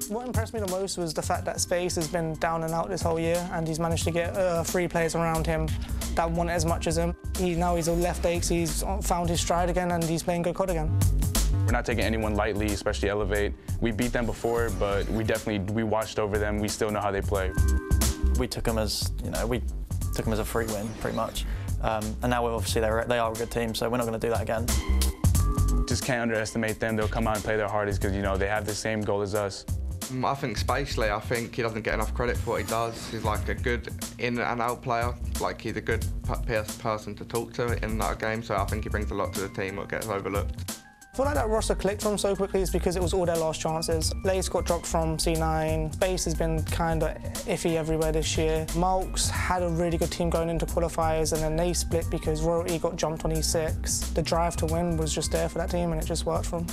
What impressed me the most was the fact that Space has been down and out this whole year, and he's managed to get 3 players around him that want as much as him. Now he's a left ace, he's found his stride again, and he's playing good COD again. We're not taking anyone lightly, especially Elevate. We beat them before, but we watched over them. We still know how they play. We took them as, we took them as a free win, pretty much. And now obviously they are a good team, so we're not going to do that again. Just can't underestimate them. They'll come out and play their hardest because, they have the same goal as us. I think Spacely, I think he doesn't get enough credit for what he does. He's like a good in and out player. Like he's a good person to talk to in that game, so I think he brings a lot to the team that gets overlooked. I feel like that roster clicked from so quickly is because it was all their last chances. Lace got dropped from C9. Space has been kind of iffy everywhere this year. Malks had a really good team going into qualifiers, and then they split because Royalty got jumped on E6. The drive to win was just there for that team, and it just worked for them.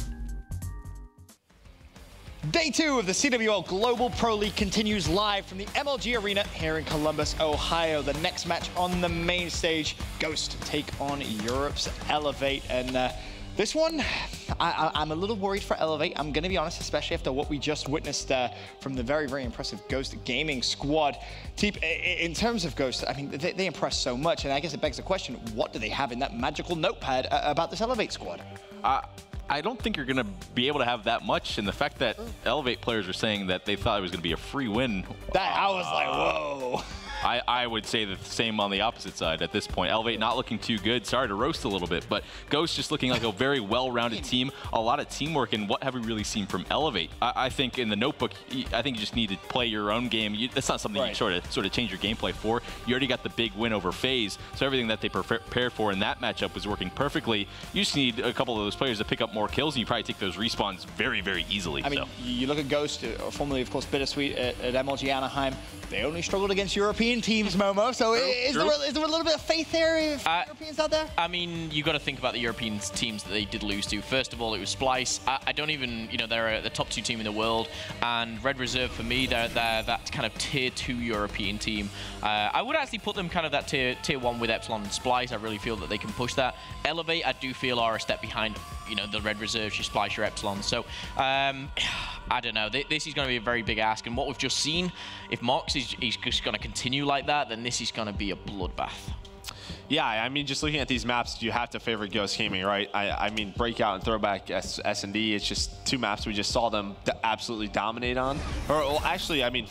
Day 2 of the CWL Global Pro League continues live from the MLG Arena here in Columbus, Ohio. The next match on the main stage, Ghost take on Europe's Elevate. And this one, I'm a little worried for Elevate. I'm going to be honest, especially after what we just witnessed from the very, very impressive Ghost Gaming squad. Teep, in terms of Ghost, I mean, they impress so much, and I guess it begs the question, what do they have in that magical notepad about this Elevate squad? I don't think you're going to be able to have that much, and the fact that Elevate players are saying that they thought it was going to be a free win. I was like, whoa. I would say the same on the opposite side at this point. Elevate not looking too good. Sorry to roast a little bit, but Ghost just looking like a very well-rounded team. A lot of teamwork, and what have we really seen from Elevate? I think in the notebook, I think you just need to play your own game. That's not something you sort of change your gameplay for. You already got the big win over FaZe, so everything that they prepared for in that matchup was working perfectly. You just need a couple of those players to pick up more kills, and you probably take those respawns very, very easily. I mean, you look at Ghost, formerly, of course, Bittersweet at MLG Anaheim. They only struggled against European teams, Momo. So is there a little bit of faith there if Europeans out there? I mean, you got to think about the European teams that they did lose to. First of all, it was Splice. I don't even, they're the top 2 team in the world. And Red Reserve, for me, they're that kind of tier 2 European team. I would actually put them kind of that tier 1 with Epsilon and Splice. I really feel that they can push that. Elevate, I do feel, are a step behind, the Red Reserves, your Splice, your Epsilon. So, I don't know. This is going to be a very big ask. And what we've just seen, if Mox is just going to continue like that, then this is going to be a bloodbath. Yeah, I mean, just looking at these maps, you have to favor Ghost Gaming, right? I mean, Breakout and Throwback S&D, it's just 2 maps we just saw them absolutely dominate on. Or, well, actually, I mean,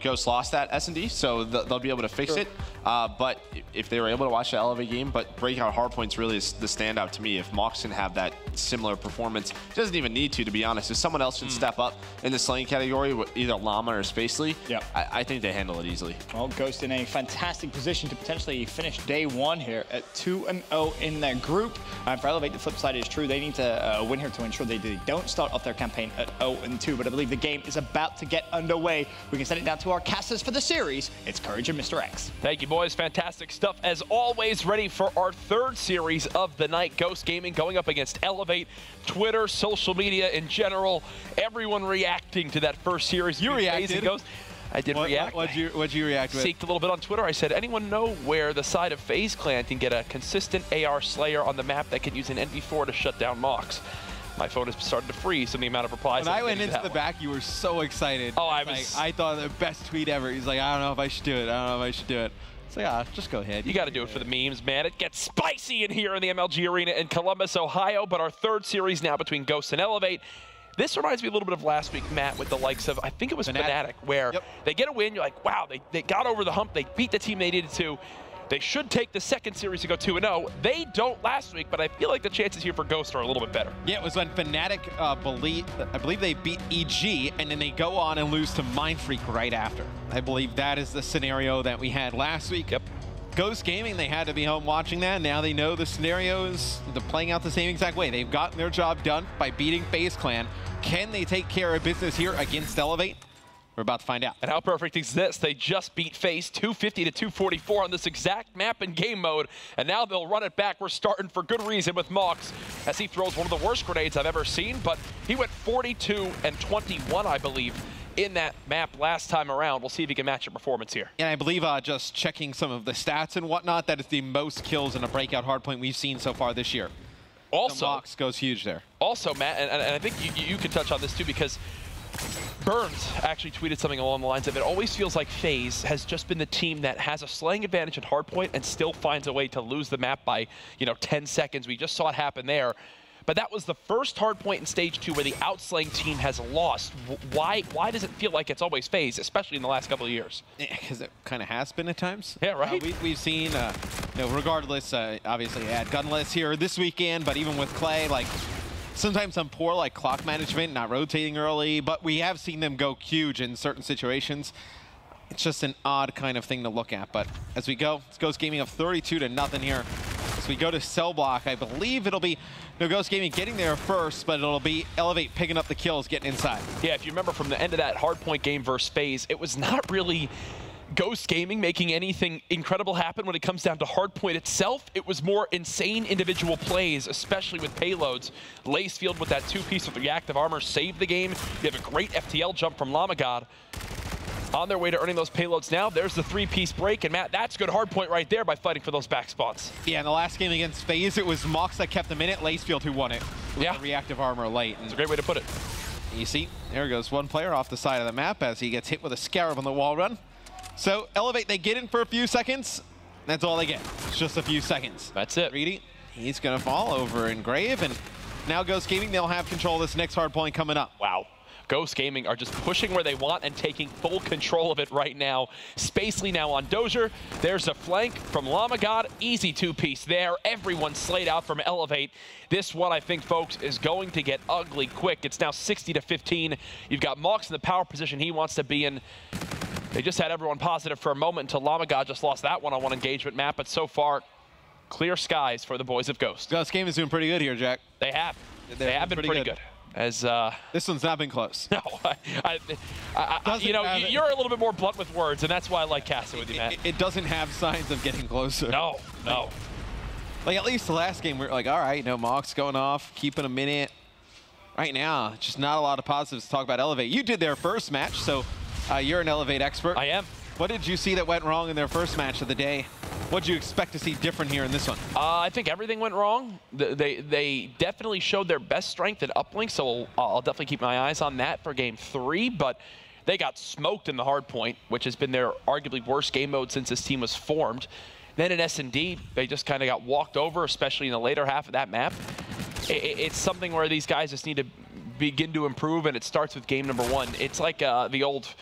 Ghost lost that S&D, so they'll be able to fix it. But if they were able to watch the Elevate game, but Breakout Hardpoint's really the standout to me. If Mox can have that similar performance, he doesn't even need to be honest. If someone else can step up in the slaying category, either Llama or Spacely, I think they handle it easily. Well, Ghost in a fantastic position to potentially finish day 1 here at 2-0 in their group. For Elevate, the flip side is true. They need to win here to ensure they don't start off their campaign at 0-2. But I believe the game is about to get underway. We can send it down to our casters for the series. It's Courage and Mr. X. Thank you, boys. Fantastic stuff as always. Ready for our 3rd series of the night. Ghost Gaming going up against Elevate. Twitter, social media in general, everyone reacting to that first series. You reacted. I did react. What'd you react with? Seeked a little bit on Twitter. I said, anyone know where the side of FaZe Clan can get a consistent AR Slayer on the map that can use an NV4 to shut down Mox? My phone has started to freeze from the amount of replies. When I went into the back, you were so excited. Oh, I thought the best tweet ever. He's like, I don't know if I should do it. I don't know if I should do it. It's like, just go ahead. You got to do it for the memes, man. It gets spicy in here in the MLG Arena in Columbus, Ohio. But our 3rd series now between Ghost and Elevate. This reminds me a little bit of last week, Matt, with the likes of, I think it was Fnatic, where they get a win. You're like, wow, they got over the hump. They beat the team they needed to. They should take the 2nd series to go 2-0. They don't last week, but I feel like the chances here for Ghost are a little bit better. Yeah, it was when Fnatic, I believe they beat EG, and then they go on and lose to Mindfreak right after. I believe that is the scenario that we had last week. Yep. Ghost Gaming, they had to be home watching that. Now they know the scenario is playing out the same exact way. They've gotten their job done by beating FaZe Clan. Can they take care of business here against Elevate? We're about to find out. And how perfect is this? They just beat FaZe 250 to 244 on this exact map in game mode, and now they'll run it back. We're starting for good reason with Mox, as he throws one of the worst grenades I've ever seen, but he went 42 and 21, I believe, in that map last time around. We'll see if he can match your performance here. And I believe just checking some of the stats and whatnot, that is the most kills in a Breakout Hardpoint we've seen so far this year. Also, Mox goes huge there. Also, Matt, and I think you could touch on this too, because Burns actually tweeted something along the lines of, it always feels like FaZe has just been the team that has a slaying advantage at hardpoint and still finds a way to lose the map by, 10 seconds. We just saw it happen there. But that was the first hardpoint in stage 2 where the outslaying team has lost. Why does it feel like it's always FaZe, especially in the last couple of years? Because it kind of has been at times. Yeah, right? We've seen, regardless, obviously at Gunless here this weekend, but even with Clay, like, sometimes some poor clock management, not rotating early, but we have seen them go huge in certain situations. It's just an odd kind of thing to look at. But as we go, it's Ghost Gaming up 32-0 here. As we go to cell block, I believe it'll be Ghost Gaming getting there first, but it'll be Elevate picking up the kills, getting inside. Yeah, if you remember from the end of that hardpoint game versus FaZe, it was not really Ghost Gaming making anything incredible happen when it comes down to hardpoint itself. It was more insane individual plays, especially with payloads. Lacefield with that 2-piece with reactive armor saved the game. You have a great FTL jump from Lamagod. On their way to earning those payloads now. There's the 3-piece break, and Matt, that's good hardpoint right there by fighting for those back spawns. Yeah, in the last game against FaZe, it was Mox that kept them in it, Lacefield who won it with the reactive armor late. It's a great way to put it. You see, there goes one player off the side of the map as he gets hit with a Scarab on the wall run. So Elevate, they get in for a few seconds. That's all they get. It's just a few seconds. That's it. Reedy, he's going to fall over in Grave, and now Ghost Gaming, they'll have control of this next hardpoint coming up. Wow. Ghost Gaming are just pushing where they want and taking full control of it right now. Spacely now on Dozier. There's a flank from Lamagod. Easy 2-piece there. Everyone slayed out from Elevate. This one, I think, folks, is going to get ugly quick. It's now 60-15. You've got Mox in the power position he wants to be in. They just had everyone positive for a moment until Lamagod just lost that one-on-one engagement map. But so far, clear skies for the boys of Ghost. Ghost Gaming is doing pretty good here, Jack. They have. They have been pretty good. As this one's not been close. No, you're a little bit more blunt with words, and that's why I like casting with you, Matt. It doesn't have signs of getting closer. No. Like at least the last game, we were like, all right, Mox going off, keeping a minute. Right now, just not a lot of positives to talk about Elevate. You did their first match, so you're an Elevate expert. I am. What did you see that went wrong in their first match of the day? What did you expect to see different here in this one? I think everything went wrong. They definitely showed their best strength at Uplink, so I'll definitely keep my eyes on that for game 3. But they got smoked in the hardpoint, which has been their arguably worst game mode since this team was formed. Then in S&D, they just kind of got walked over, especially in the later half of that map. It's something where these guys just need to begin to improve, and it starts with game number 1. It's like the old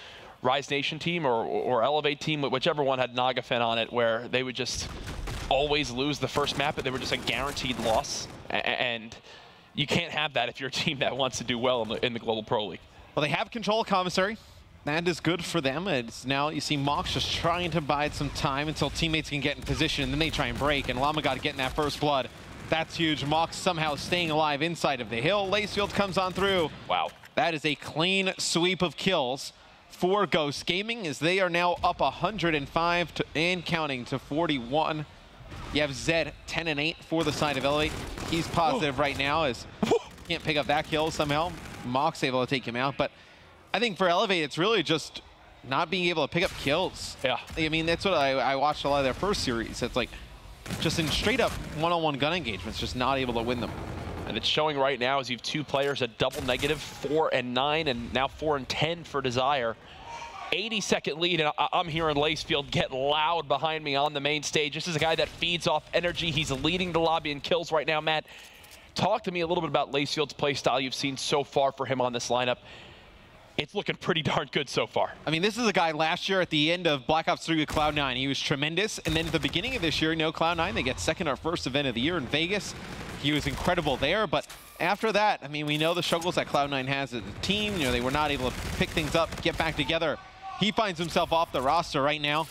Rise Nation team or Elevate team, whichever one had Nagafen on it, where they would just always lose the first map, but they were just a guaranteed loss. And you can't have that if you're a team that wants to do well in the Global Pro League. Well, they have control of Commissary. That is good for them. It's now you see Mox just trying to bide some time until teammates can get in position, and then they try and break, and Lamagod getting that first blood. That's huge. Mox somehow staying alive inside of the hill. Lacefield comes on through. Wow. That is a clean sweep of kills for Ghost Gaming, as they are now up 105 and counting to 41. You have Zed 10-8 for the side of Elevate. He's positive right now as can't pick up that kill somehow. Mox able to take him out, but I think for Elevate, it's really just not being able to pick up kills. Yeah. I mean, that's what I watched a lot of their first series. It's like just in straight up one-on-one gun engagements, just not able to win them. And it's showing right now as you have 2 players at double negative, 4-9, and now 4-10 for Desire. 80-second lead, and I'm hearing Lacefield get loud behind me on the main stage. This is a guy that feeds off energy. He's leading the lobby in kills right now. Matt, talk to me a little bit about Lacefield's play style you've seen so far for him on this lineup. It's looking pretty darn good so far. I mean, this is a guy last year at the end of Black Ops 3 with Cloud9. He was tremendous, and then at the beginning of this year, Cloud9, they get second or first event of the year in Vegas. He was incredible there, but after that, I mean, we know the struggles that Cloud9 has as a team. They were not able to pick things up, get back together. He finds himself off the roster right now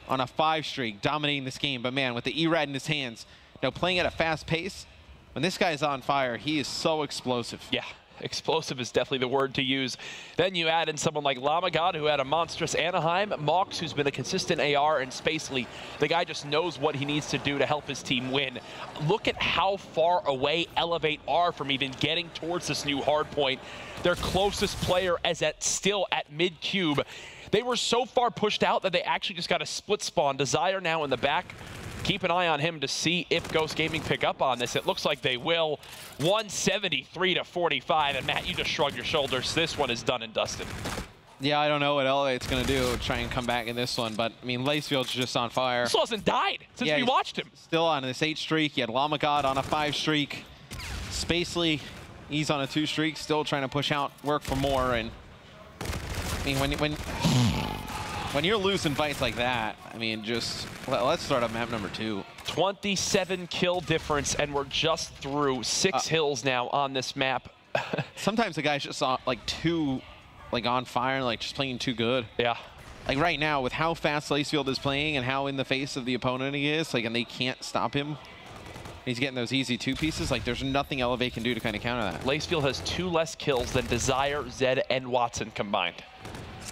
on a 5 streak, dominating this game. But man, with the E-Rad in his hands, playing at a fast pace, when this guy's on fire, he is so explosive. Yeah. Explosive is definitely the word to use. Then you add in someone like Lamagod, who had a monstrous Anaheim. Mox, who's been a consistent AR, and Spacely. The guy just knows what he needs to do to help his team win. Look at how far away Elevate are from even getting towards this new hardpoint. Their closest player is still at mid-cube. They were so far pushed out that they actually just got a split spawn. Desire now in the back. keep an eye on him to see if Ghost Gaming pick up on this. It looks like they will. 173-45, and Matt, you just shrugged your shoulders. This one is done and dusted. Yeah, I don't know what Elevate's going to do, try and come back in this one, but I mean, Lacefield's just on fire. Still hasn't died since we watched him. Still on this 8 streak. He had Llama God on a 5 streak. Spacely, he's on a 2 streak, still trying to push out, work for more. And I mean, when you're losing fights like that, I mean, just let's start on map number 2. 27 kill difference, and we're just through 6 hills now on this map. Sometimes the guy's just like too on fire and just playing too good. Yeah. Like right now, with how fast Lacefield is playing and how in the face of the opponent he is, and they can't stop him. He's getting those easy 2 pieces. There's nothing Elevate can do to kind of counter that. Lacefield has 2 less kills than Desire, Zed, and Watson combined.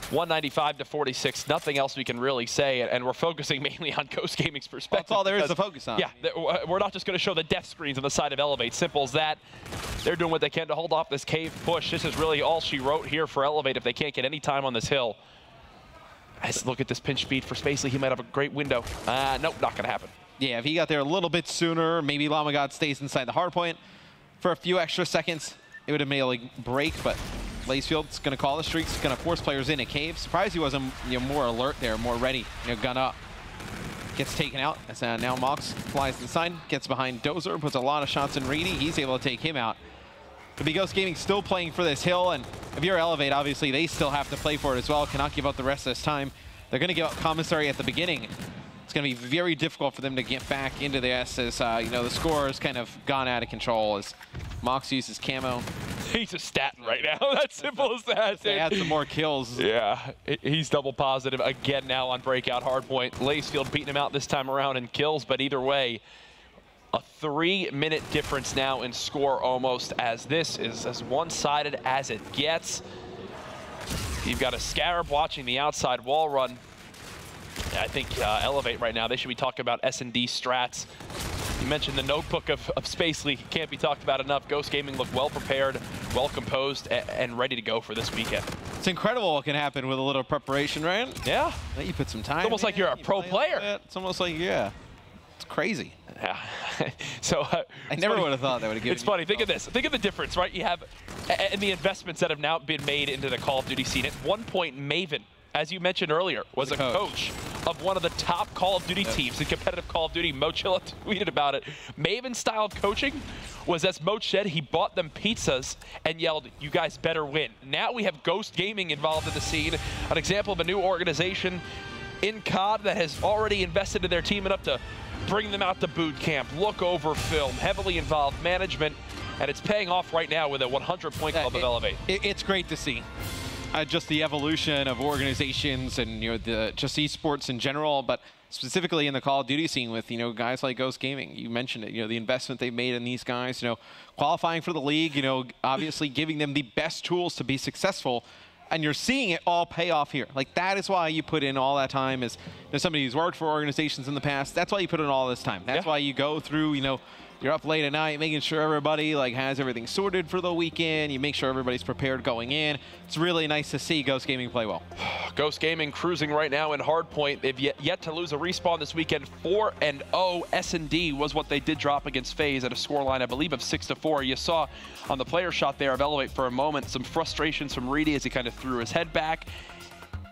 195-46, nothing else we can really say, and we're focusing mainly on Ghost Gaming's perspective. That's all there is to focus on. Yeah, we're not just going to show the death screens on the side of Elevate. Simple as that. They're doing what they can to hold off this cave push. This is really all she wrote here for Elevate if they can't get any time on this hill. Let's look at this pinch speed for Spacely. He might have a great window. Nope, not going to happen. Yeah, if he got there a little bit sooner, maybe Llama God stays inside the hardpoint for a few extra seconds, it would have made a break, but Lacefield's going to call the streaks, going to force players in a cave. Surprised he wasn't more alert there, more ready, gun up. Gets taken out, as now Mox flies inside, gets behind Dozer, puts a lot of shots in Reedy. He's able to take him out. But Ghost Gaming still playing for this hill, and if you're Elevate, obviously they still have to play for it as well, cannot give up the rest of this time. They're going to give up commissary at the beginning. It's going to be very difficult for them to get back into this as, the score has kind of gone out of control as Mox uses camo. He's a statin right now. That's simple as that. They add some more kills. Yeah, he's double positive again now on Breakout Hardpoint. Lacefield beating him out this time around in kills, but either way, a 3-minute difference now in score almost, as this is as one-sided as it gets. You've got a Scarab watching the outside wall run. I think Elevate right now, they should be talking about S&D strats. You mentioned the notebook of Spacely, can't be talked about enough. Ghost Gaming look well prepared, well composed, and ready to go for this weekend. It's incredible what can happen with a little preparation, right? Yeah. You put some time. It's almost like you're a pro player. It's almost like, yeah, it's crazy. Yeah. So I never would have thought that would have given. It's funny. Think of this. Think of the difference, right? You have, and the investments that have now been made into the Call of Duty scene. At one point, Maven, as you mentioned earlier, was a coach of one of the top Call of Duty teams in competitive Call of Duty. Mochilla tweeted about it. Maven-style coaching was, as Moch said, he bought them pizzas and yelled, "You guys better win." Now we have Ghost Gaming involved in the scene, an example of a new organization in COD that has already invested in their team enough to bring them out to boot camp, look over film, heavily involved management, and it's paying off right now with a 100-point club of Elevate. It's great to see. Just the evolution of organizations and just esports in general, but specifically in the Call of Duty scene with guys like Ghost Gaming. You mentioned it, the investment they've made in these guys, qualifying for the league, obviously giving them the best tools to be successful, and you're seeing it all pay off here. That is why you put in all that time as somebody who's worked for organizations in the past. That's why you put in all this time. That's why you go through, you're up late at night making sure everybody has everything sorted for the weekend. You make sure everybody's prepared going in. It's really nice to see Ghost Gaming play well. Ghost Gaming cruising right now in Hardpoint. They've yet to lose a respawn this weekend. 4-0. S&D was what they did drop against FaZe at a scoreline, I believe, of 6-4. You saw on the player shot there of Elevate for a moment some frustrations from Reedy as he kind of threw his head back.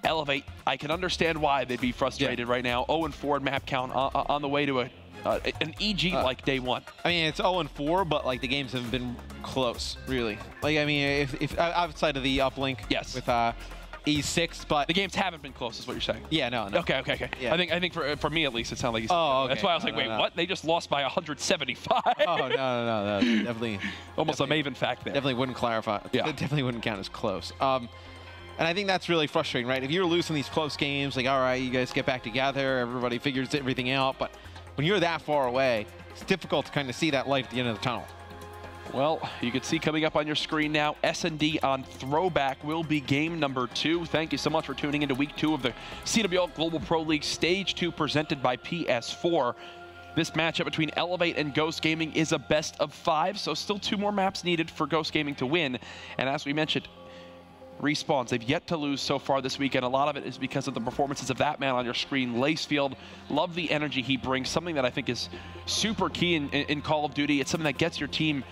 Elevate, I can understand why they'd be frustrated right now. 0-4 in map count on the way to an EG like day one. I mean, it's 0-4, but the games haven't been close, really. I mean, if outside of the uplink, yes, with E6, but the games haven't been close, is what you're saying. Yeah, no. Okay. Yeah. I think for me at least, it sounded like you said. Oh, okay. That's why I was like, wait, what? They just lost by 175. Oh, no, definitely. Almost a Maven fact there. Definitely wouldn't clarify. Yeah. It definitely wouldn't count as close. And I think that's really frustrating, right? If you're losing these close games, all right, you guys get back together, everybody figures everything out, but when you're that far away, it's difficult to kind of see that light at the end of the tunnel. Well, you can see coming up on your screen now, S&D on Throwback will be game number 2. Thank you so much for tuning into week 2 of the CWL Global Pro League Stage 2 presented by PS4. This matchup between Elevate and Ghost Gaming is a best of 5, so still 2 more maps needed for Ghost Gaming to win. And as we mentioned, Respawns, they've yet to lose so far this weekend. A lot of it is because of the performances of that man on your screen, Lacefield. Love the energy he brings, something that I think is super key in Call of Duty. It's something that gets your team,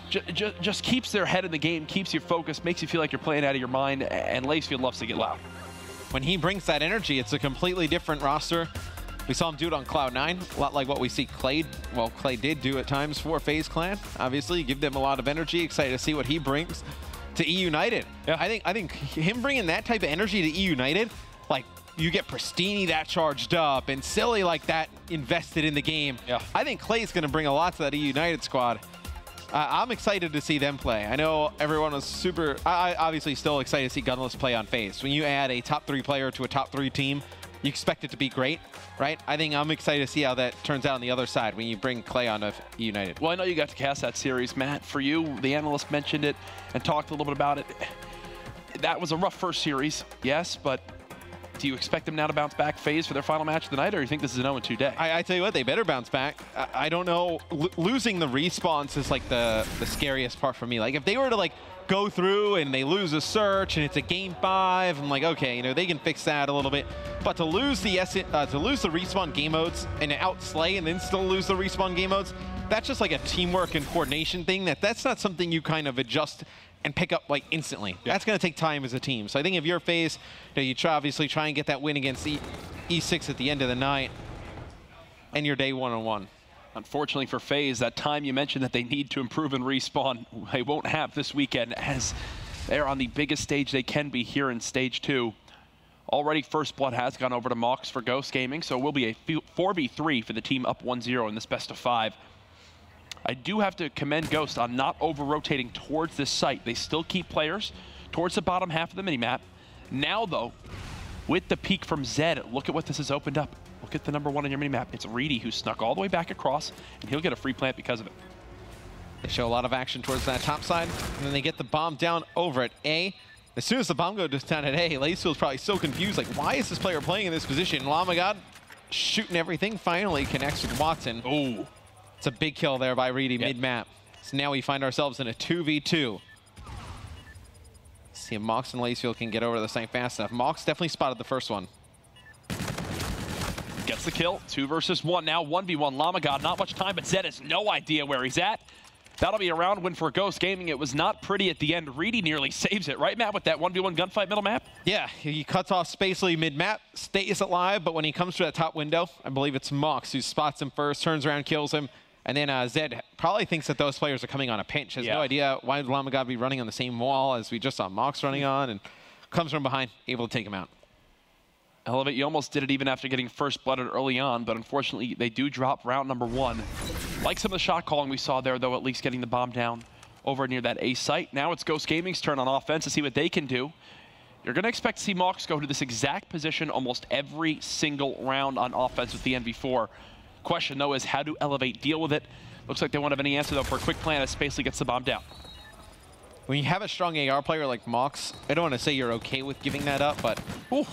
just keeps their head in the game, keeps you focused, makes you feel like you're playing out of your mind, and Lacefield loves to get loud. When he brings that energy, it's a completely different roster. We saw him do it on Cloud9, a lot like what we see Clay did do at times for FaZe Clan. Obviously, give them a lot of energy. Excited to see what he brings to E United. Yeah. I think him bringing that type of energy to E United, like you get Pristini that charged up and Silly like that invested in the game. Yeah. I think Clay's going to bring a lot to that E United squad. I'm excited to see them play. I know everyone was I obviously still excited to see Gunless play on FaZe. When you add a top 3 player to a top 3 team, you expect it to be great, right? I think I'm excited to see how that turns out on the other side when you bring Clay on to United. Well, I know you got to cast that series, Matt. For you, the analyst mentioned it and talked a little bit about it. That was a rough first series, yes, but do you expect them now to bounce back FaZe for their final match of the night, or do you think this is an 0-2 day? I tell you what, they better bounce back. I don't know. Losing the respawns is like the scariest part for me. Like if they were to like go through and they lose a search and it's a game 5, I'm like, okay, you know, they can fix that a little bit. But to lose the respawn game modes and outslay and then still lose the respawn game modes, that's just like a teamwork and coordination thing. That's not something you kind of adjust and pick up like instantly. Yeah. That's going to take time as a team. So I think if you're FaZe, you obviously try and get that win against E6 at the end of the night, and you're day 1-on-1. Unfortunately for FaZe, that time you mentioned that they need to improve and respawn, they won't have this weekend, as they're on the biggest stage they can be here in Stage 2. Already First Blood has gone over to Mox for Ghost Gaming, so it will be a 4v3 for the team up 1-0 in this best of 5. I do have to commend Ghost on not over-rotating towards this site. They still keep players towards the bottom half of the minimap. Now, though, with the peek from Zed, look at what this has opened up. Look at the number 1 on your minimap. It's Reedy, who snuck all the way back across, and he'll get a free plant because of it. They show a lot of action towards that top side, and then they get the bomb down over at A. As soon as the bomb goes down at A, Lacefield's probably so confused, like, why is this player playing in this position? Lamagod shooting everything, finally connects with Watson. Oh. It's a big kill there by Reedy mid-map. So now we find ourselves in a 2v2. See if Mox and Lacefield can get over to the site fast enough. Mox definitely spotted the first one. Gets the kill, 2 versus 1. Now 1v1 Lamagod, not much time, but Zed has no idea where he's at. That'll be a round win for Ghost Gaming. It was not pretty at the end. Reedy nearly saves it, right, Matt, with that 1v1 gunfight middle map? Yeah, he cuts off Spacely mid-map, stays alive, but when he comes to that top window, I believe it's Mox who spots him first, turns around, kills him, and then Zed probably thinks that those players are coming on a pinch. Has no idea why would Lamagod be running on the same wall as we just saw Mox running on, and comes from behind, able to take him out. Elevate, you almost did it even after getting first blooded early on, but unfortunately they do drop round number 1. Like some of the shot calling we saw there, though, at least getting the bomb down over near that A site. Now it's Ghost Gaming's turn on offense to see what they can do. You're going to expect to see Mox go to this exact position almost every single round on offense with the NV4. Question, though, is how do Elevate deal with it? Looks like they won't have any answer, though, for a quick plan as Spacely gets the bomb down. When you have a strong AR player like Mox, I don't want to say you're okay with giving that up, but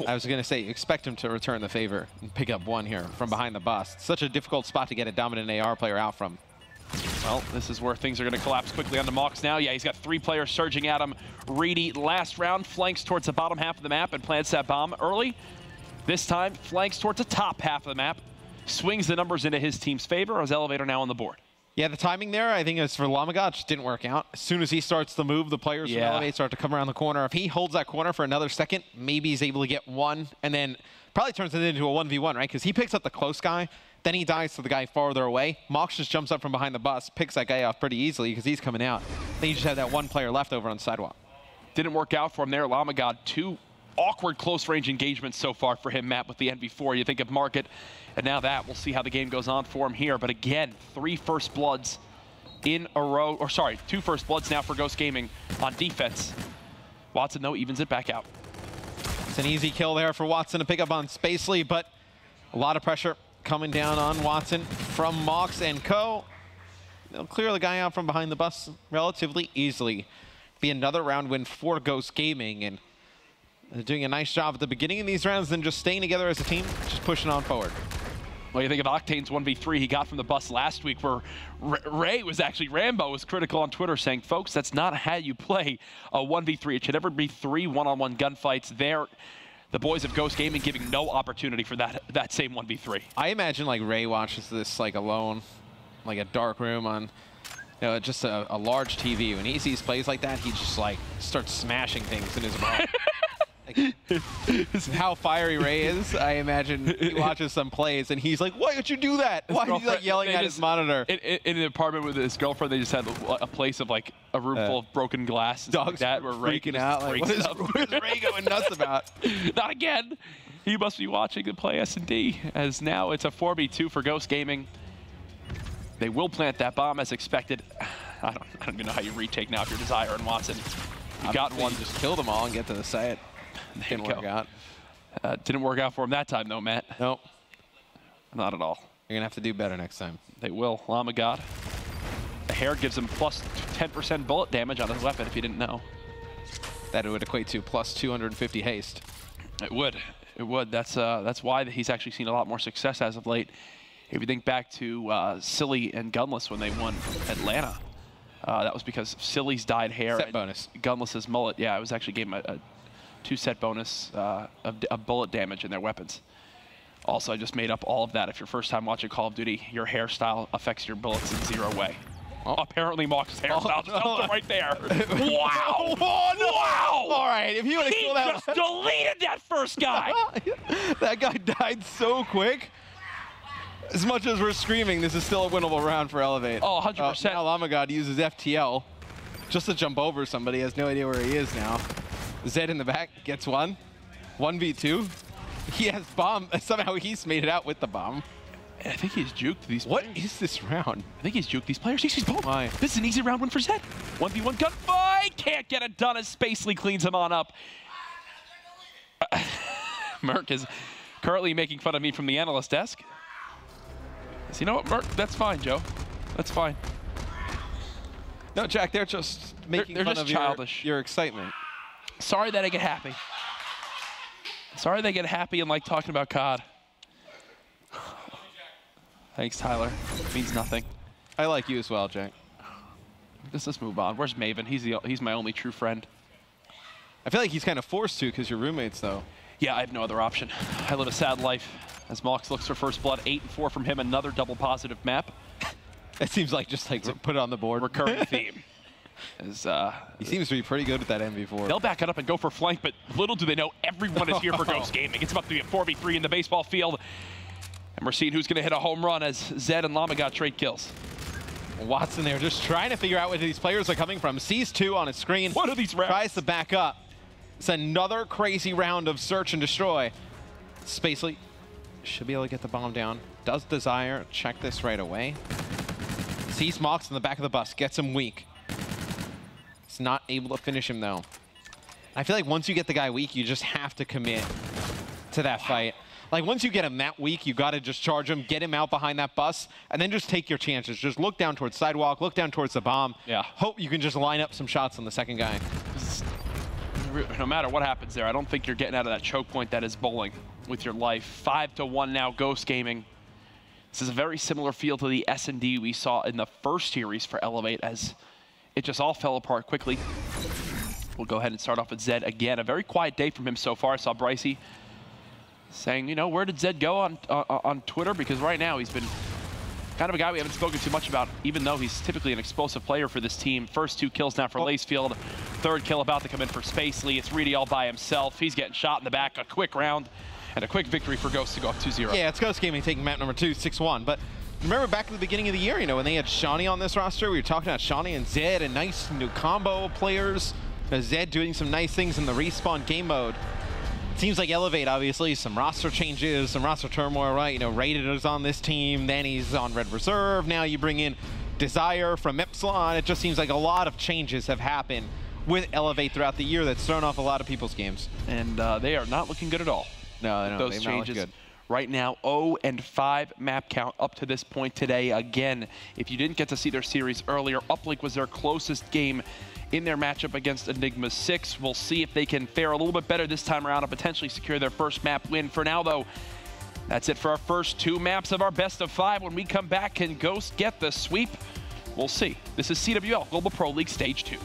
I was going to say expect him to return the favor and pick up 1 here from behind the bus. It's such a difficult spot to get a dominant AR player out from. Well, this is where things are going to collapse quickly onto Mox now. Yeah, he's got 3 players surging at him. Reedy, last round, flanks towards the bottom half of the map and plants that bomb early. This time, flanks towards the top half of the map. Swings the numbers into his team's favor as Elevator now on the board. Yeah, the timing there, I think, is for Lamagod, just didn't work out. As soon as he starts to move, the players from Elevate start to come around the corner. If he holds that corner for another second, maybe he's able to get 1, and then probably turns it into a 1v1, right? Because he picks up the close guy, then he dies to the guy farther away. Mox just jumps up from behind the bus, picks that guy off pretty easily because he's coming out. Then you just have that 1 player left over on the sidewalk. Didn't work out for him there. Lamagod, 2 awkward close-range engagements so far for him, Matt, with the NV4. You think of Market, and now that. We'll see how the game goes on for him here. But again, 3 first bloods in a row, or sorry, 2 first bloods now for Ghost Gaming on defense. Watson, though, evens it back out. It's an easy kill there for Watson to pick up on Spacely, but a lot of pressure coming down on Watson from Mox and Co. They'll clear the guy out from behind the bus relatively easily. Be another round win for Ghost Gaming, and they're doing a nice job at the beginning of these rounds, then just staying together as a team, just pushing on forward. Well, you think of Octane's 1v3 he got from the bus last week, where Rambo was critical on Twitter, saying, folks, that's not how you play a 1v3. It should never be 3 one-on-one gunfights. There, the boys of Ghost Gaming giving no opportunity for that same 1v3. I imagine like Ray watches this like alone, like a dark room on just a large TV. When he sees plays like that, he just like starts smashing things in his mouth. Like, how fiery Ray is, I imagine he watches some plays and he's like, why don't you do that? Why are you like yelling at his monitor? In an apartment with his girlfriend, they just had a place of like a room full of broken glass. Dogs like that, where Ray freaking out. Like, what is Ray going nuts about? Not again. He must be watching the play S&D, as now it's a 4v2 for Ghost Gaming. They will plant that bomb as expected. I don't even know how you retake now if you're Desire and Watson. You got one. Just kill them all and get to the site. Didn't work out. Didn't work out for him that time, though, Matt. Nope. Not at all. You're going to have to do better next time. They will. Llama God. The hair gives him plus 10% bullet damage on his weapon, if you didn't know. That would equate to plus 250 haste. It would. It would. That's why he's actually seen a lot more success as of late. If you think back to Silly and Gunless when they won Atlanta, that was because Silly's dyed hair Set and bonus. Gunless's mullet. Yeah, it was actually gave him a 2-set bonus of bullet damage in their weapons. Also, I just made up all of that. If you're first time watching Call of Duty, your hairstyle affects your bullets in 0 way. Oh. Apparently, Mox's hairstyle just helped him right there. Wow! Oh, no. Wow! All right, if you would have killed that, just deleted that first guy. That guy died so quick. As much as we're screaming, this is still a winnable round for Elevate. Oh, 100%. Now Llama God uses FTL just to jump over somebody. He has no idea where he is now. Zed in the back gets one. 1v2. He has bomb. Somehow he's made it out with the bomb. I think he's juked these What players. is this round? I think he's juked these players. He's both. Why? This is an easy round 1 for Zed. 1v1 gunfight. Can't get it done as Spacely cleans him on up. Merc is currently making fun of me from the analyst desk. So you know what, Merc? That's fine, Joe. That's fine. No, Jack, they're just making they're fun just of childish. Your excitement. Sorry that I get happy. Sorry they get happy and like talking about COD. Thanks, Tyler. It means nothing. I like you as well, Jack. Let's move on. Where's Maven? He's my only true friend. I feel like he's kind of forced to because you're roommates, though. Yeah, I have no other option. I live a sad life. As Mox looks for first blood, 8-4 from him, another double positive map. It seems like just like put it on the board. Recurring theme. As, he seems to be pretty good at that MV4. They'll back it up and go for flank, but little do they know everyone is here for Ghost Gaming. It's about to be a 4v3 in the baseball field. And we're seeing who's going to hit a home run as Zed and Llama got trade kills. Watson there just trying to figure out where these players are coming from. Sees 2 on his screen. What are these rounds? Tries to back up. It's another crazy round of search and destroy. Spacely should be able to get the bomb down. Does Desire check this right away? Sees Mox in the back of the bus. Gets him weak. He's not able to finish him, though. I feel like once you get the guy weak, you just have to commit to that fight. Like, once you get him that weak, you got to just charge him, get him out behind that bus, and then just take your chances. Just look down towards sidewalk, look down towards the bomb. Yeah. Hope you can just line up some shots on the second guy. No matter what happens there, I don't think you're getting out of that choke point that is bowling with your life. 5-1 now, Ghost Gaming. This is a very similar feel to the S&D we saw in the first series for Elevate, as it just all fell apart quickly. We'll go ahead and start off with Zed again. A very quiet day from him so far. I saw Brycey saying, you know, where did Zed go on Twitter? Because right now he's been kind of a guy we haven't spoken too much about, even though he's typically an explosive player for this team. First 2 kills now for Lacefield. Third kill about to come in for Spacely. It's Reedy all by himself. He's getting shot in the back. A quick round and a quick victory for Ghost to go up 2-0. Yeah, it's Ghost Gaming taking map number 2, 6-1. But remember back at the beginning of the year, you know, when they had Shawnee on this roster, we were talking about Shawnee and Zed, and nice new combo players. Zed doing some nice things in the respawn game mode. Seems like Elevate, obviously, some roster changes, some roster turmoil, right? You know, Rated is on this team, then he's on Red Reserve. Now you bring in Desire from Epsilon. It just seems like a lot of changes have happened with Elevate throughout the year that's thrown off a lot of people's games. And they are not looking good at all. No, those changes. Right now, 0-5 map count up to this point today. Again, if you didn't get to see their series earlier, Uplink was their closest game in their matchup against Enigma 6. We'll see if they can fare a little bit better this time around and potentially secure their first map win. For now, though, That's it for our first 2 maps of our best of 5. When we come back, can Ghost get the sweep? We'll see. This is CWL Global Pro League Stage 2.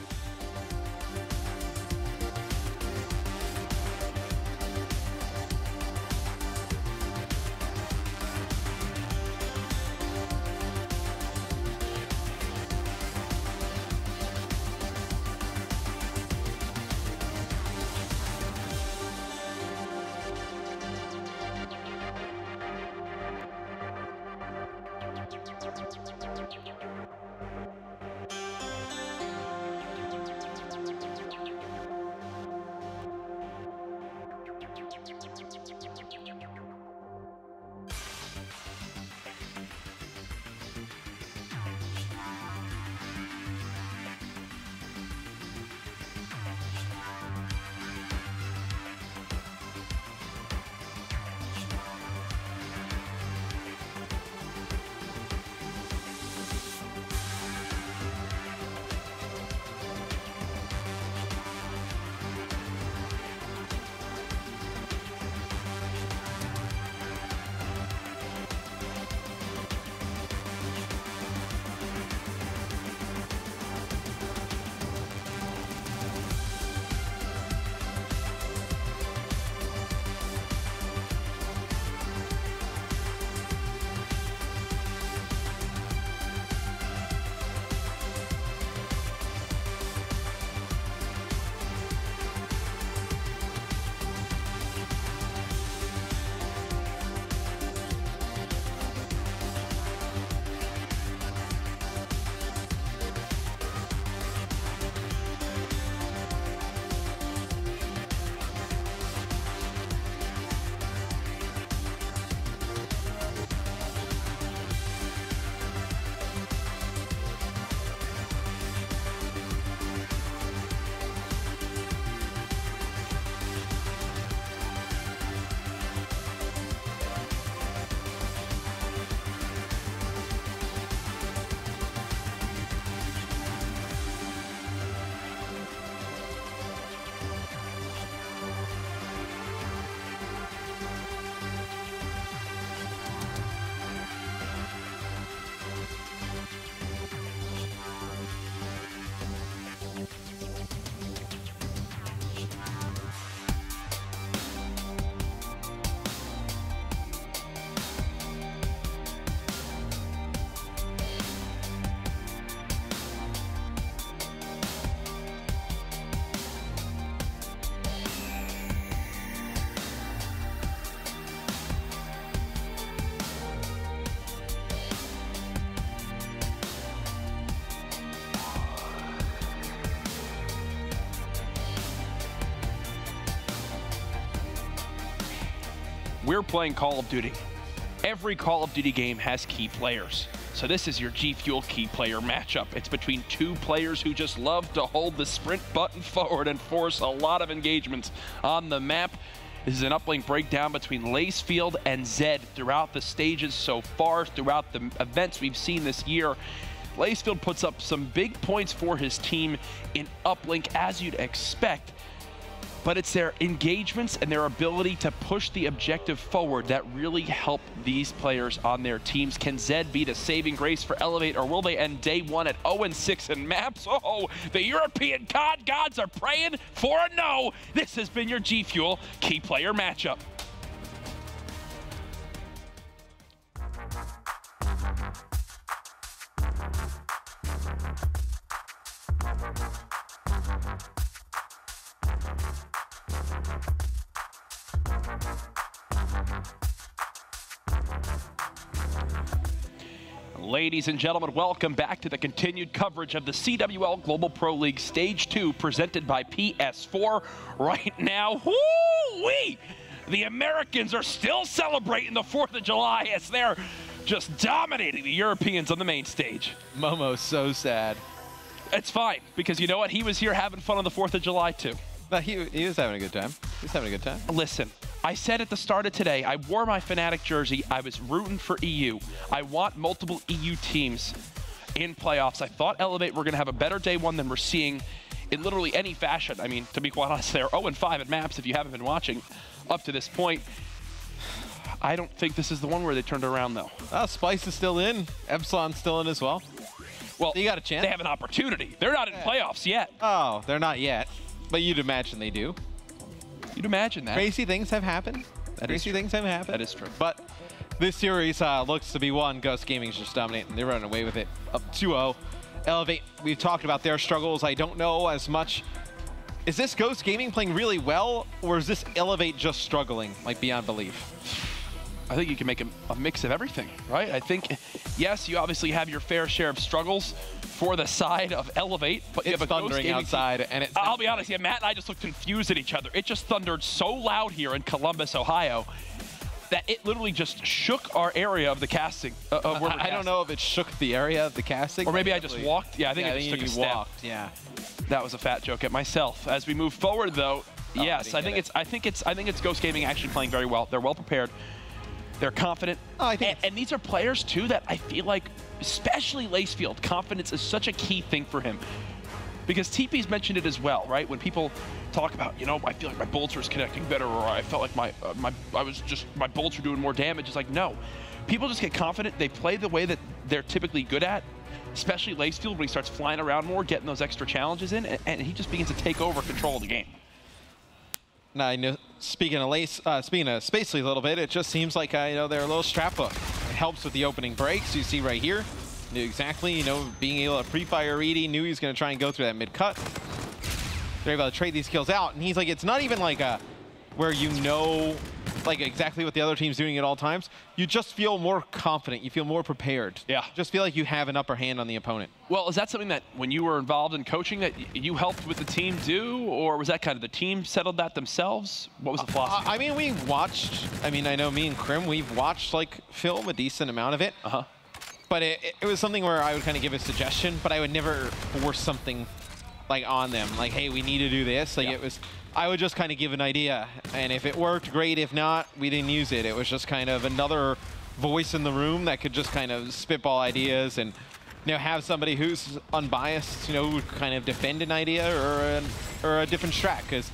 We're playing Call of Duty. Every Call of Duty game has key players. So this is your G Fuel key player matchup. It's between 2 players who just love to hold the sprint button forward and force a lot of engagements on the map. This is an uplink breakdown between Lacefield and Zed throughout the stages so far, throughout the events we've seen this year. Lacefield puts up some big points for his team in uplink, as you'd expect. But it's their engagements and their ability to push the objective forward that really help these players on their teams. Can Zed be the saving grace for Elevate, or will they end day 1 at 0-6 in maps? Oh, the European COD gods are praying for a no. This has been your G Fuel key player matchup. Ladies and gentlemen, welcome back to the continued coverage of the CWL Global Pro League Stage 2 presented by PS4. Right now, woo-wee! The Americans are still celebrating the 4th of July as they're just dominating the Europeans on the main stage. Momo's so sad. It's fine, because you know what? He was here having fun on the 4th of July, too. But he was having a good time. He was having a good time. Listen, I said at the start of today, I wore my Fnatic jersey. I was rooting for EU. I want multiple EU teams in playoffs. I thought Elevate were going to have a better day 1 than we're seeing in literally any fashion. I mean, to be quite honest, they're 0-5 at maps if you haven't been watching up to this point. I don't think this is the one where they turned around, though. Spice is still in. Epsilon's still in as well. Well, you got a chance. They have an opportunity. They're not in playoffs yet. Oh, they're not yet. But you'd imagine they do. You'd imagine that. Crazy things have happened. Crazy things have happened. That is true. But this series looks to be won. Ghost Gaming's just dominating. They're running away with it. Up 2-0. Elevate, we've talked about their struggles. I don't know as much. Is this Ghost Gaming playing really well, or is this Elevate just struggling, like beyond belief? I think you can make a mix of everything, right? I think, yes, you obviously have your fair share of struggles for the side of Elevate, but you have a thundering outside, and it's... I'll be honest, yeah, Matt and I just looked confused at each other. It just thundered so loud here in Columbus, Ohio, that it literally just shook our area of the casting. I don't know if it shook the area of the casting. Or maybe I just walked. Yeah, I think I just took a step. Walked, yeah. That was a fat joke at myself. As we move forward, though, yes, I think it's Ghost Gaming actually playing very well. They're well prepared. They're confident. And these are players, too, that I feel like, especially Lacefield, confidence is such a key thing for him. Because TP's mentioned it as well, right? When people talk about, you know, I feel like my bolts are connecting better, or I felt like my bolts are doing more damage. It's like, no. People just get confident. They play the way that they're typically good at, especially Lacefield when he starts flying around more, getting those extra challenges in, and he just begins to take over control of the game. Now, I know, speaking of Spacely a little bit, it just seems like, you know, they're a little strap hook. It helps with the opening breaks. You see right here, knew exactly, you know, being able to pre-fire Reedy, knew he was going to try and go through that mid-cut. They're able to trade these kills out, and he's like, it's not even like where you know, like, exactly what the other team's doing at all times. You just feel more confident. You feel more prepared. Yeah. Just feel like you have an upper hand on the opponent. Well, is that something that when you were involved in coaching that you helped with the team do, or was that kind of the team settled that themselves? What was the philosophy? I mean, we watched, I mean, I know me and Krim, we've watched, like, film, a decent amount of it. But it was something where I would kind of give a suggestion, but I would never force something, like, on them. Like, hey, we need to do this. Like, it was, I would just kind of give an idea. And if it worked, great. If not, we didn't use it. It was just kind of another voice in the room that could just kind of spitball ideas and, you know, have somebody who's unbiased, you know, who would kind of defend an idea or a different strat. Because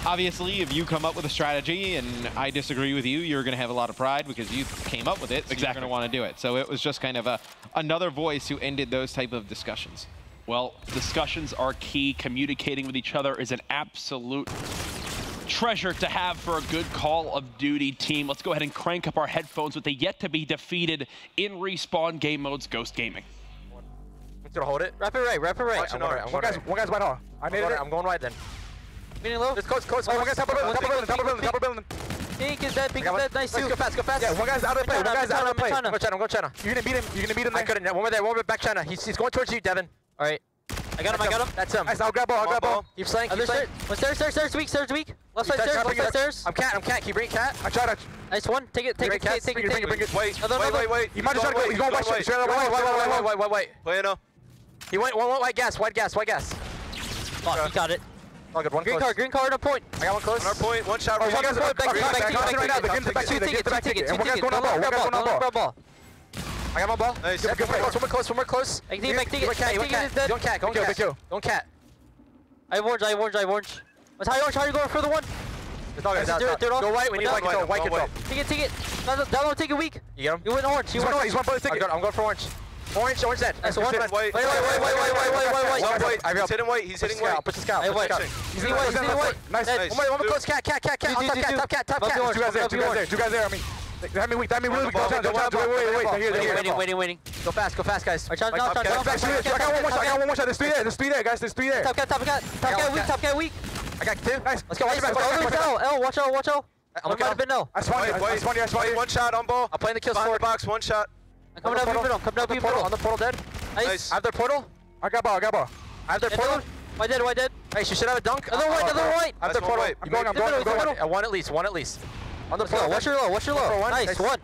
obviously, if you come up with a strategy and I disagree with you, you're going to have a lot of pride because you came up with it, so you're going to want to do it. So it was just kind of another voice who ended those type of discussions. Well, discussions are key. Communicating with each other is an absolute treasure to have for a good Call of Duty team. Let's go ahead and crank up our headphones with the yet-to-be-defeated in Respawn game modes Ghost Gaming. He's gonna hold it. Wrap it right, wrap it right. One guy's right on. I'm going right then. Meaning low. It's close. Oh, one guy's top of building. Pink is dead, nice too. Go fast. Yeah, one guy's out of play, I'm going China. You're gonna beat him there. I couldn't, one more there, back China. He's going towards you, Devin. All right. I got him. That's him. Nice, I'll grab ball. Keep slaying. Stairs weak. Left side stairs. I'm cat. Can you bring cat? I tried to. Nice one. Take it. Bring it. Wait. You might just try to go. He's going Wait. Wait, no. He went white gas. Fuck, he got it. Oh, good. One green card on point. I got one close. On our point, one shot. One guy's back ticket. And one guy's going on ball. I got my ball. Nice. One more close. Back ticket. Don't cat. I have orange. What's high orange? Go for the one. Go white. We need white control. Take it. Down low, take it weak. You get him? You went orange. He's one for the ticket. I'm going for orange. Orange dead. Nice one. Wait. He's hitting white. Push the scout. He's hitting white. Nice. One more close. Cat. Top cat. Two guys there. I mean, that mean really weak. Wait. Waiting. Go fast, guys. I got one more shot. There's three there, guys. Top cat weak. I got two. Nice. Let's go. L, watch out. I'm gonna been no. I spawned you. One shot on ball. I'm playing the kills forward. Box, one shot. Coming down middle. On the portal dead. Nice. I have their portal. I got ball. I have their portal. Why dead? Nice, you should have a dunk. Another white. I have their portal. I'm going. One at least. On the portal. Watch your low. Nice. One.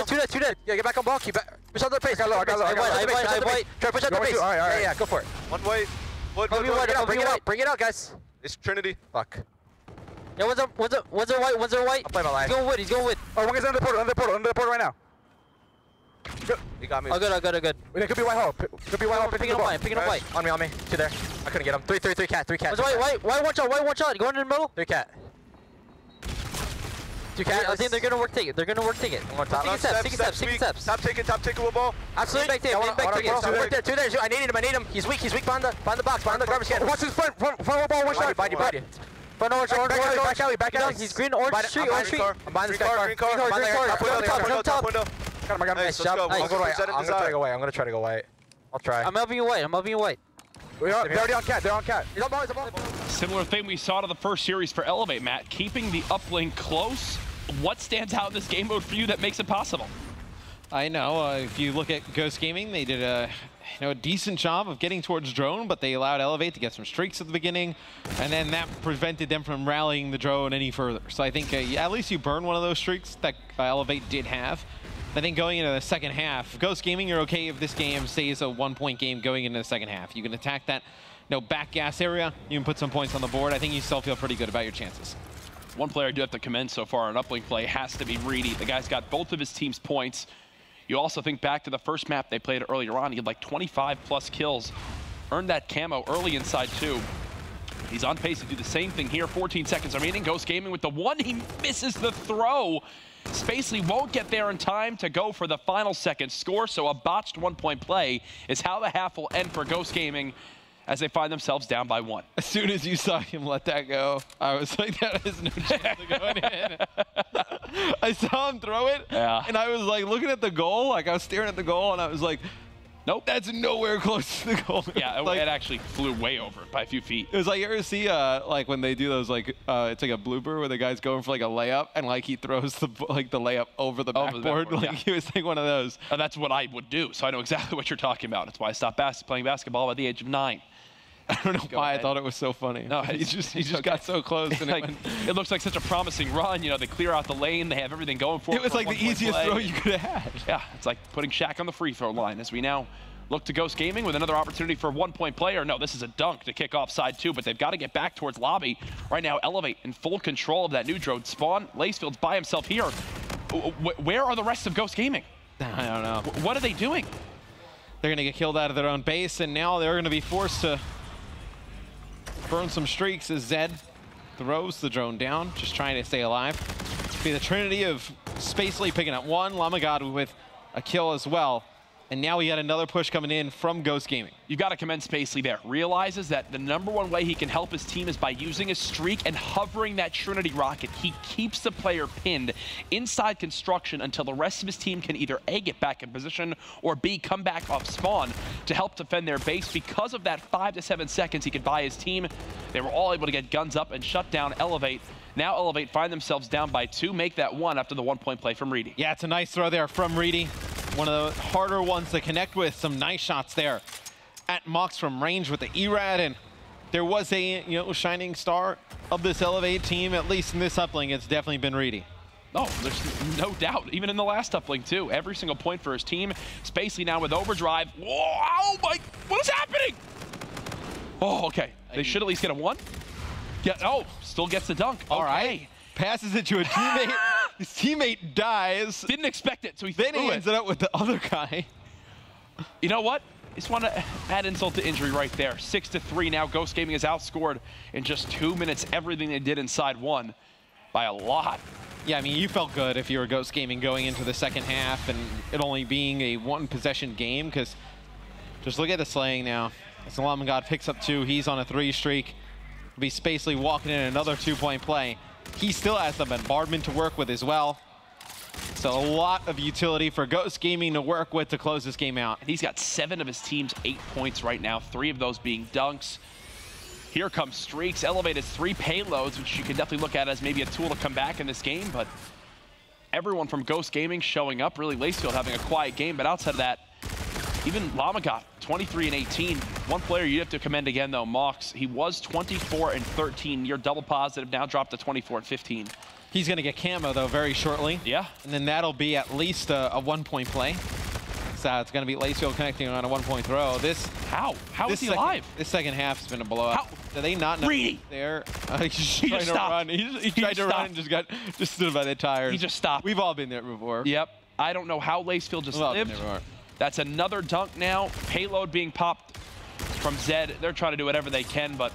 Two dead. Yeah, get back on ball. Keep back. Push out their pace. I got white. Try to push out their pace. Yeah, go for it. One white. Bring it out, guys. It's Trinity. Fuck. Yeah, one's there white. I'll play my line. He's going wood. Oh, one guy's under the portal right now. You got me. Oh, good. It could be white hole. Picking up white. On me. Two there. I couldn't get him. Three cat. White, one shot. Going in the middle. 3 cat. You can't. I think they're gonna work ticket. They're gonna work ticket. Taking steps. Top ticket with ball. Absolutely back ticket. Back ticket. Two there. I need him. He's weak. Behind the box. Behind the garbage can. Watch his front ball. One shot. Body. Front orange. Back alley. He's green. Orange street. I'm behind this car. Green car. Top. Got him. Nice job. I'm gonna try to go white. I'll try. I'm helping you white. They're already on cat. They're on cat. He's on ball. Similar thing we saw to the first series for Elevate, Matt. Keeping the uplink close. What stands out in this game mode for you that makes it possible? I know. If you look at Ghost Gaming, they did a decent job of getting towards drone, but they allowed Elevate to get some streaks at the beginning, and then that prevented them from rallying the drone any further. So I think at least you burn one of those streaks that Elevate did have. I think going into the second half, Ghost Gaming, you're okay if this game stays a 1-point game going into the second half. You can attack that back gas area. You can put some points on the board. I think you still feel pretty good about your chances. One player I do have to commend so far on uplink play has to be Reedy. The guy's got both of his team's points. You also think back to the first map they played earlier on. He had like 25+ kills. Earned that camo early inside too. He's on pace to do the same thing here. 14 seconds remaining. Ghost Gaming with the one. He misses the throw. Spacely won't get there in time to go for the final second score, so a botched 1-point play is how the half will end for Ghost Gaming as they find themselves down by 1. As soon as you saw him let that go, I was like, that is no chance of going in. I saw him throw it, and I was like looking at the goal, like I was staring at the goal, and I was like, nope, that's nowhere close to the goal. Yeah, it actually flew way over by a few feet. It was like, you ever see like when they do those it's like a blooper where the guy's going for like a layup and like he throws the layup over the backboard. He was like one of those. And that's what I would do, so I know exactly what you're talking about. That's why I stopped playing basketball at the age of 9. I don't know why I thought it was so funny. No, he just got so close. And it looks like such a promising run. They clear out the lane. They have everything going for them. It was like the easiest throw you could have had. Yeah, it's like putting Shaq on the free throw line as we now look to Ghost Gaming with another opportunity for a 1-point play. No, this is a dunk to kick off side 2, but they've got to get back towards lobby. Right now, Elevate in full control of that new drone spawn. Lacefield's by himself here. Where are the rest of Ghost Gaming? I don't know. What are they doing? They're going to get killed out of their own base, and now they're going to be forced to burn some streaks as Zed throws the drone down, just trying to stay alive. Be the trinity of Spacely picking up 1, Lamagad with a kill as well. And now we got another push coming in from Ghost Gaming. You've got to commend Spacely there. Realizes that the #1 way he can help his team is by using a streak and hovering that Trinity rocket. He keeps the player pinned inside construction until the rest of his team can either A, get back in position, or B, come back off spawn to help defend their base. Because of that 5 to 7 seconds he could buy his team, they were all able to get guns up and shut down Elevate. Now Elevate find themselves down by 2, make that 1 after the 1-point play from Reedy. Yeah, it's a nice throw there from Reedy. One of the harder ones to connect with. Some nice shots there at Mox from range with the ERAD, and there was a shining star of this Elevate team, at least in this uplink. It's definitely been Reedy. Oh, there's no doubt. Even in the last uplink too. Every single point for his team. Spacely now with overdrive. Whoa, oh my, what is happening? Oh, okay. They should at least get a 1. Yeah, oh, still gets the dunk. All right. Passes it to a teammate. His teammate dies. Didn't expect it, so he then he ends it up with the other guy. You know what? Just want to add insult to injury right there. 6-3 now. Ghost Gaming has outscored in just 2 minutes everything they did inside 1 by a lot. Yeah, I mean, you felt good if you were Ghost Gaming going into the second half and it only being a 1-possession game, because just look at the slaying now. Salamangad picks up 2. He's on a 3 streak. It'll be Spacely walking in another 2-point play. He still has the bombardment to work with as well. So a lot of utility for Ghost Gaming to work with to close this game out. And he's got 7 of his team's 8 points right now, 3 of those being dunks. Here comes streaks. Elevated 3 payloads, which you can definitely look at as maybe a tool to come back in this game, but everyone from Ghost Gaming showing up. Really, Lacefield having a quiet game, but outside of that, even Lamagad, 23 and 18. One player you have to commend again, though, Mox. He was 24 and 13, near double positive, now dropped to 24 and 15. He's going to get camo, though, very shortly. Yeah. And then that'll be at least a 1-point play. So it's going to be Lacefield connecting on a 1-point throw. How is he alive? This second half has been a blowout. How? Do they not know Reedy. there? He tried to run. He tried to run and just stood by the tires. He just stopped. We've all been there before. Yep. I don't know how Lacefield just lived. That's another dunk now. Payload being popped from Zed. They're trying to do whatever they can, but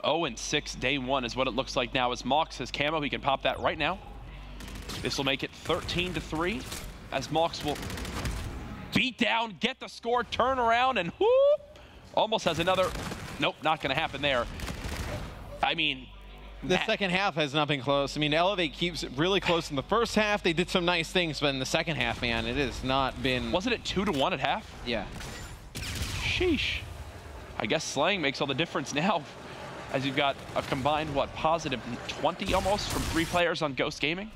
0-6 day 1 is what it looks like now. As Mox has camo, he can pop that right now. This will make it 13-3 as Mox will beat down, get the score, turn around, and whoop! Almost has another. Nope, not going to happen there. I mean, the second half has not been close. I mean, Elevate keeps it really close in the first half. They did some nice things, but in the second half, man, it has not been. Wasn't it 2-1 at half? Yeah. Sheesh. I guess slaying makes all the difference now, as you've got a combined, what, positive 20 almost from 3 players on Ghost Gaming?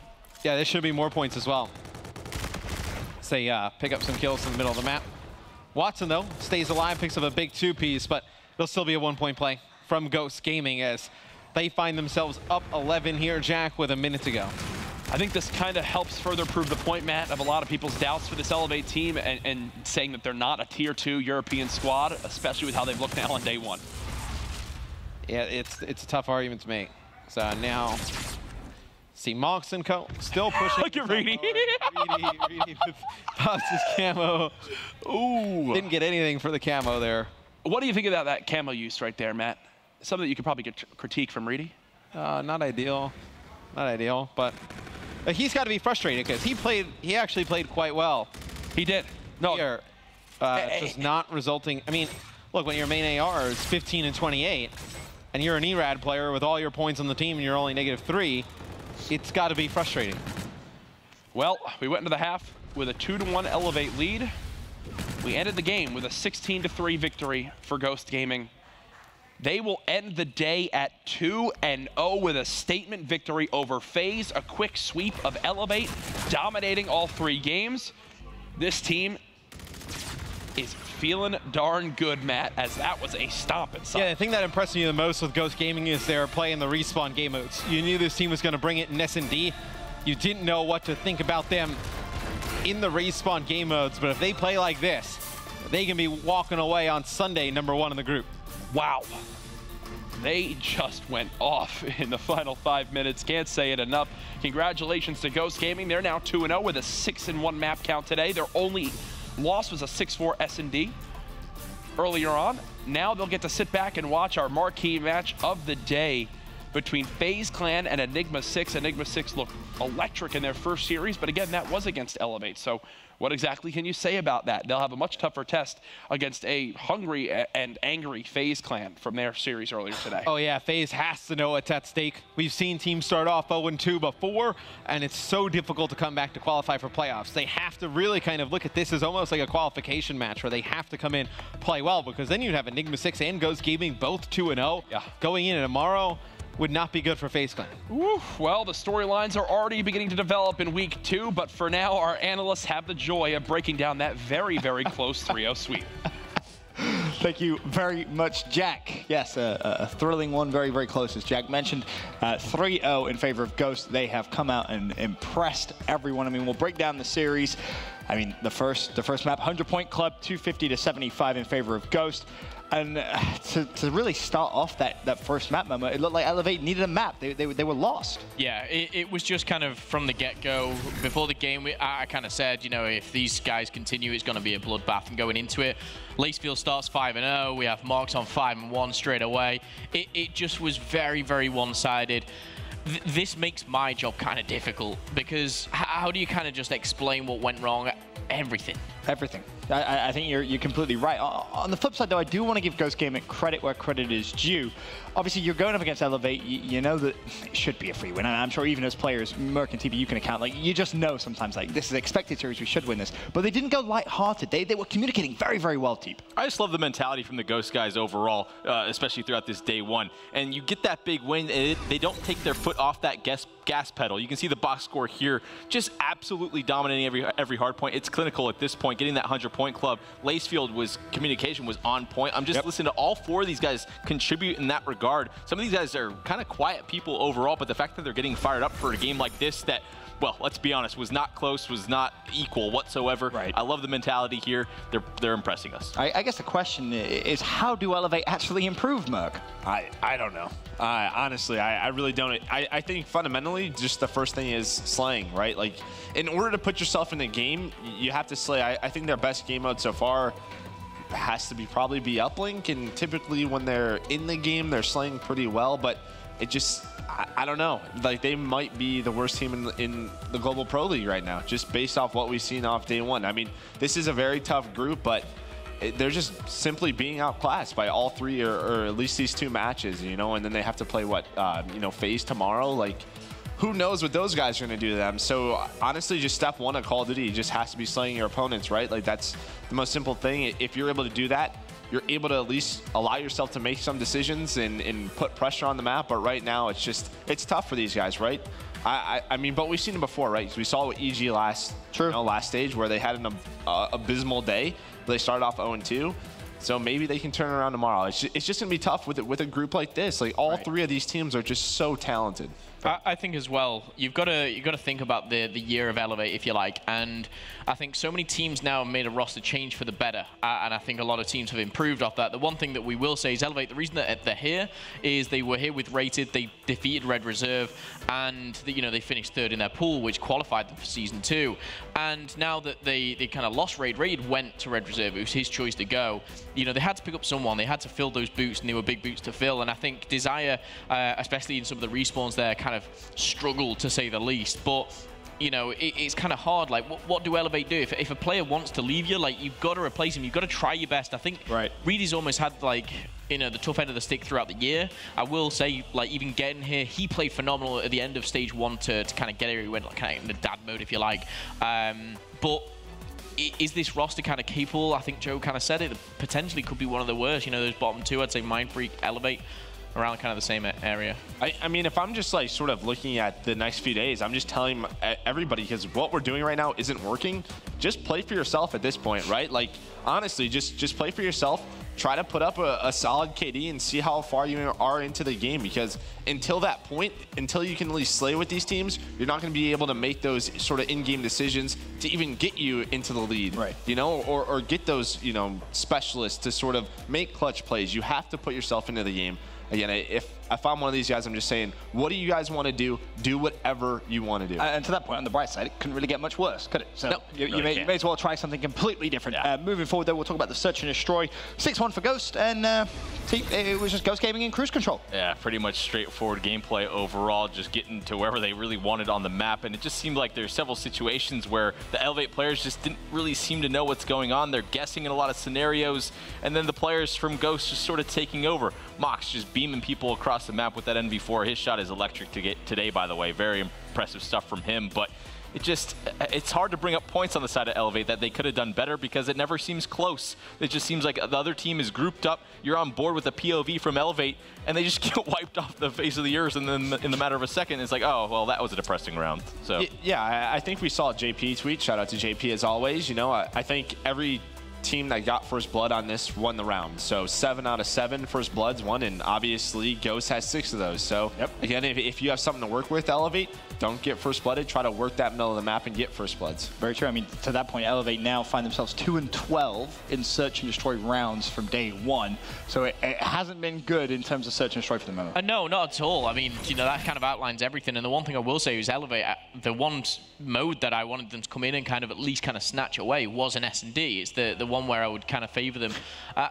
Yeah, there should be more points as well. Say, pick up some kills in the middle of the map. Watson, though, stays alive, picks up a big 2-piece, but it'll still be a 1-point play from Ghost Gaming as they find themselves up 11 here, Jack, with a minute to go. I think this kind of helps further prove the point, Matt, of a lot of people's doubts for this Elevate team and saying that they're not a Tier 2 European squad, especially with how they've looked now on day 1. Yeah, it's a tough argument to make. So now, see Mox and Co. still pushing. Look at Reedy. Reedy pops his camo. Ooh. Didn't get anything for the camo there. What do you think about that camo use right there, Matt? Something that you could probably get critique from Reedy? Not ideal. Not ideal, but he's got to be frustrated because he actually played quite well. He did. No. Here, just not resulting. I mean, look, when your main AR is 15 and 28, and you're an ERAD player with all your points on the team and you're only -3, it's got to be frustrating. Well, we went into the half with a 2-1 Elevate lead. We ended the game with a 16-3 victory for Ghost Gaming. They will end the day at 2-0 with a statement victory over FaZe, a quick sweep of Elevate, dominating all 3 games. This team is feeling darn good, Matt, as that was a stomp inside. Yeah, the thing that impressed me the most with Ghost Gaming is they're playing the respawn game modes. You knew this team was going to bring it in S&D. You didn't know what to think about them in the respawn game modes, but if they play like this, they can be walking away on Sunday #1 in the group. Wow. They just went off in the final 5 minutes. Can't say it enough. Congratulations to Ghost Gaming. They're now 2-0 with a 6-1 map count today. Their only loss was a 6-4 S&D earlier on. Now they'll get to sit back and watch our marquee match of the day between FaZe Clan and Enigma 6. Enigma 6 looked electric in their first series, but again, that was against Elevate. So what exactly can you say about that? They'll have a much tougher test against a hungry and angry FaZe Clan from their series earlier today. Oh yeah, FaZe has to know what's at stake. We've seen teams start off 0-2 before, and it's so difficult to come back to qualify for playoffs. They have to really kind of look at this as almost like a qualification match where they have to come in, play well, because then you'd have Enigma 6 and Ghost Gaming both 2-0. Yeah. Going in tomorrow would not be good for FaZe Clan. Oof. Well, the storylines are already beginning to develop in week 2, but for now, our analysts have the joy of breaking down that very, very close 3-0 sweep. Thank you very much, Jack. Yes, a thrilling one, very, very close, as Jack mentioned. 3-0 in favor of Ghost. They have come out and impressed everyone. I mean, we'll break down the series. I mean, the first map, 100-point club, 250-75 in favor of Ghost. And to really start off that first map moment, it looked like Elevate needed a map. They were lost. Yeah, it was just kind of from the get-go. Before the game, I kind of said, you know, if these guys continue, it's going to be a bloodbath. And going into it, Lacefield starts 5-0. We have Marks on 5-1 straight away. It just was very, very one-sided. This makes my job kind of difficult because how do you kind of just explain what went wrong? Everything. I think you're completely right. On the flip side, though, I do want to give Ghost Gaming credit where credit is due. Obviously, you're going up against Elevate. You know that it should be a free win. I'm sure even as players, Merc and TB, you can account. Like, you just know sometimes, like, this is expected series. We should win this. But they didn't go lighthearted. They were communicating very, very well, Teep. I just love the mentality from the Ghost guys overall, especially throughout this day 1. And you get that big win. They don't take their foot off that gas pedal. You can see the box score here, just absolutely dominating every hard point. It's clinical at this point, getting that 100-point club. Lacefield communication was on point. I'm just listening to all 4 of these guys contribute in that regard. Some of these guys are kind of quiet people overall, but the fact that they're getting fired up for a game like this that, well, let's be honest, was not close, was not equal whatsoever. Right. I love the mentality here. They're impressing us. I guess the question is, how do Elevate actually improve, Merc? I don't know. Honestly, I really don't. I think fundamentally, just the first thing is slaying, right? Like, in order to put yourself in the game, you have to slay. I think their best game mode so far has to probably be Uplink, and typically when they're in the game, they're slaying pretty well, but it just, I don't know. Like, they might be the worst team in the Global Pro League right now, just based off what we've seen off day one. I mean, this is a very tough group, but they're just simply being outclassed by all three, or at least these two matches, you know, and then they have to play, what, you know, FaZe tomorrow. Like, who knows what those guys are going to do to them. So, honestly, just step one of Call of Duty just has to be slaying your opponents, right? Like, that's the most simple thing. If you're able to do that, you're able to at least allow yourself to make some decisions and put pressure on the map. But right now, it's tough for these guys, right? I mean, but we've seen it before, right? So we saw with EG last stage where they had an abysmal day. They started off 0-2. So maybe they can turn around tomorrow. It's just going to be tough with a group like this. Like, all three of these teams are just so talented. I think as well, you've got to think about the year of Elevate, if you like, and I think so many teams now have made a roster change for the better, and I think a lot of teams have improved off that. The one thing that we will say is Elevate, the reason that they're here is they were here with Rated, they defeated Red Reserve, and they finished third in their pool, which qualified them for Season 2. And now that they kind of lost Raid, Raid went to Red Reserve. It was his choice to go. They had to pick up someone. They had to fill those boots, and they were big boots to fill. And I think Desire, especially in some of the respawns there, kind of struggled, to say the least. But it's kind of hard. Like, what do Elevate do? If a player wants to leave you, like, you've got to replace him. You've got to try your best. I think Reedy's almost had, like, the tough end of the stick throughout the year. I will say, like, even getting here, he played phenomenal at the end of stage 1 to kind of get here. He went, like, kind of in the dad mode, if you like. But is this roster kind of capable? I think Joe kind of said it. Potentially could be one of the worst. Those bottom two, I'd say Mindfreak, Elevate, around kind of the same area. I mean, if I'm just like sort of looking at the next few days, I'm just telling everybody, because what we're doing right now isn't working. Just play for yourself at this point, right? Like, honestly, just play for yourself. Try to put up a solid KD and see how far you are into the game, because until that point, until you can at least slay with these teams, you're not going to be able to make those sort of in-game decisions to even get you into the lead, right? Or get those, specialists to sort of make clutch plays. You have to put yourself into the game. Again, if I'm one of these guys, I'm just saying, what do you guys want to do? Do whatever you want to do. And to that point, on the bright side, it couldn't really get much worse, could it? So no, you may as well try something completely different. Yeah. Moving forward, though, we'll talk about the Search and Destroy. 6-1 for Ghost, and it was just Ghost Gaming in cruise control. Yeah, pretty much straightforward gameplay overall, just getting to wherever they really wanted on the map. And it just seemed like there's several situations where the Elevate players just didn't really seem to know what's going on. They're guessing in a lot of scenarios, and then the players from Ghost just sort of taking over. Mox just beaming people across the map with that NV4. His shot is electric to get today, by the way. Very impressive stuff from him, but it's hard to bring up points on the side of Elevate that they could have done better, because it never seems close. It just seems like the other team is grouped up. You're on board with a POV from Elevate, and they just get wiped off the face of the earth, and then in the matter of a second, it's like, oh, well, that was a depressing round. So yeah, I think we saw a JP tweet. Shout out to JP as always. I think every team that got first blood on this won the round. So 7 out of 7 first bloods won, and obviously Ghost has 6 of those. So again, if you have something to work with, Elevate, don't get first blooded. Try to work that middle of the map and get first bloods. Very true. I mean, to that point, Elevate now find themselves 2-12 in Search and Destroy rounds from day 1. So it hasn't been good in terms of Search and Destroy for the moment. No, not at all. I mean, that kind of outlines everything. And the one thing I will say is Elevate, the one mode that I wanted them to come in and kind of at least kind of snatch away was an S&D. It's the one where I would kind of favor them.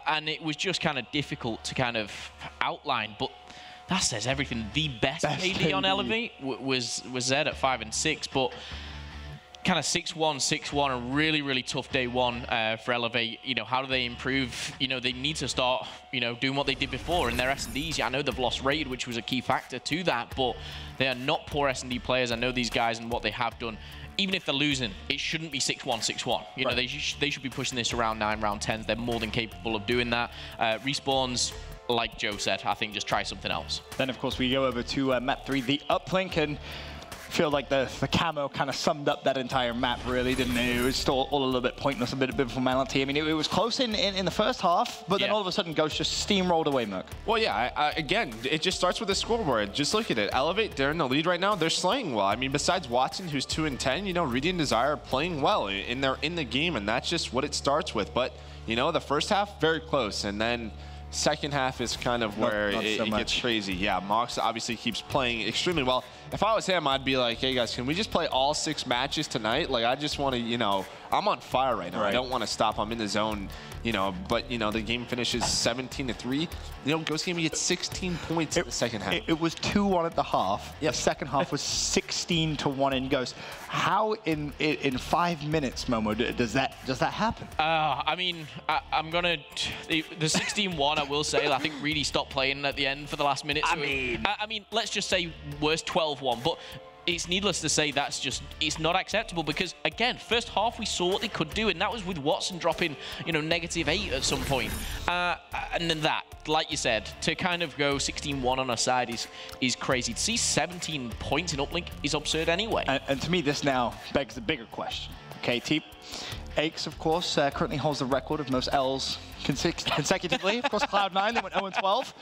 And it was just kind of difficult to kind of outline, but that says everything. The best KD on Elevate was Zed at 5 and 6, but kind of 6-1, 6-1, a really, really tough day 1 for Elevate. How do they improve? They need to start, doing what they did before in their S&Ds. I know they've lost Raid, which was a key factor to that, but they are not poor S&D players. I know these guys and what they have done. Even if they're losing, it shouldn't be 6-1, 6-1. They should be pushing this around 9, round 10s. They're more than capable of doing that. Respawns, like Joe said, I think just try something else. Then, of course, we go over to map 3, the Uplink, and feel like the camo kind of summed up that entire map, really, didn't it? It was still all a little bit pointless, a bit of formality. I mean, it was close in the first half, but then all of a sudden, Ghost just steamrolled away, Merc. Well, yeah, again, it just starts with the scoreboard. Just look at it. Elevate, they're in the lead right now. They're slaying well. I mean, besides Watson, who's 2 and 10, Reedy and Desire are playing well, and they're in the game, and that's just what it starts with. But, the first half, very close, and then second half is kind of where it gets crazy. Yeah, Mox obviously keeps playing extremely well. If I was him, I'd be like, hey guys, can we just play all 6 matches tonight? Like, I just want to, I'm on fire right now. I don't want to stop. I'm in the zone, you know, but, you know, the game finishes 17-3. You know, Ghost Gaming gets 16 points in the second half. It was 2-1 at the half. The second half was 16-1 in Ghost. How in 5 minutes, Momo, does that happen? I mean, I'm gonna the 16-1. I will say, I think Reedy stopped playing at the end for the last minute. So I mean, let's just say worst 12-1, but it's needless to say it's not acceptable because, again, first half we saw what they could do, and that was with Watson dropping, you know, -8 at some point. And then that, like you said, to kind of go 16-1 on our side is crazy. To see 17 points in Uplink is absurd anyway. And to me, this now begs the bigger question. Okay, Teep. Aches, of course, currently holds the record of most L's consecutively. Of course, Cloud9, they went 0-12.